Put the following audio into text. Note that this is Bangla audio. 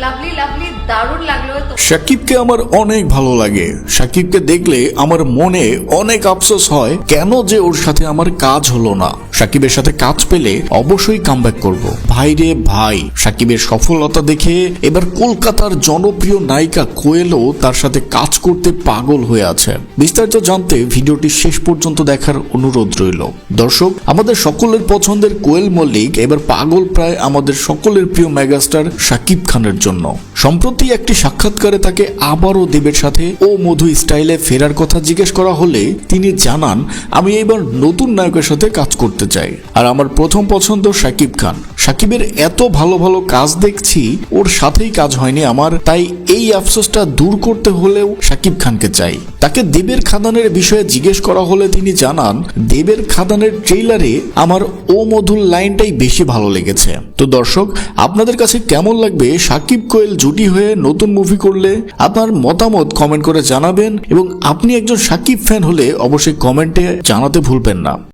লাভলি লাভলি, দারুণ লাগলো। শাকিবকে আমার অনেক ভালো লাগে। শাকিবকে দেখলে আমার মনে অনেক আফসোস হয় কেন যে ওর সাথে আমার কাজ হলো না। শাকিবের সাথে কাজ পেলে অবশ্যই কামব্যাক করব। ভাই রে ভাই, শাকিবের সফলতা দেখে এবার কলকাতার জনপ্রিয় নায়িকা কোয়েলও তার সাথে কাজ করতে পাগল হয়ে আছে। বিস্তারিত জানতে ভিডিওটি শেষ পর্যন্ত দেখার অনুরোধ রইল। দর্শক, আমাদের সকলের পছন্দের কোয়েল মল্লিক এবার পাগল প্রায় আমাদের সকলের প্রিয় মেগাস্টার শাকিব খানের জন্য। সম্প্রতি একটি সাক্ষাৎকারে তাকে আবারও দেবের সাথে ও মধু স্টাইলে ফেরার কথা জিজ্ঞেস করা হলে তিনি জানান, আমি এবার নতুন নায়কের সাথে কাজ করতে চাই, আর আমার প্রথম পছন্দ শাকিব খান। শাকিবের এত ভালো ভালো কাজ দেখছি, ওর সাথেই কাজ হয়নি আমার, তাই এই আফসোসটা দূর করতে হলেও শাকিব খানকে চাই। তাকে দেবের খাদানের বিষয়ে জিজ্ঞেস করা হলে তিনি জানান, দেবের খাদানের ট্রেইলারে আমার ও মধুর লাইনটাই বেশি ভালো লেগেছে। তো দর্শক, আপনাদের কাছে কেমন লাগবে শাকিব কোয়েল জুটি হয়ে নতুন মুভি করলে? আপনার মতামত কমেন্ট করে জানাবেন, এবং আপনি একজন শাকিব ফ্যান হলে অবশ্যই কমেন্টে জানাতে ভুলবেন না।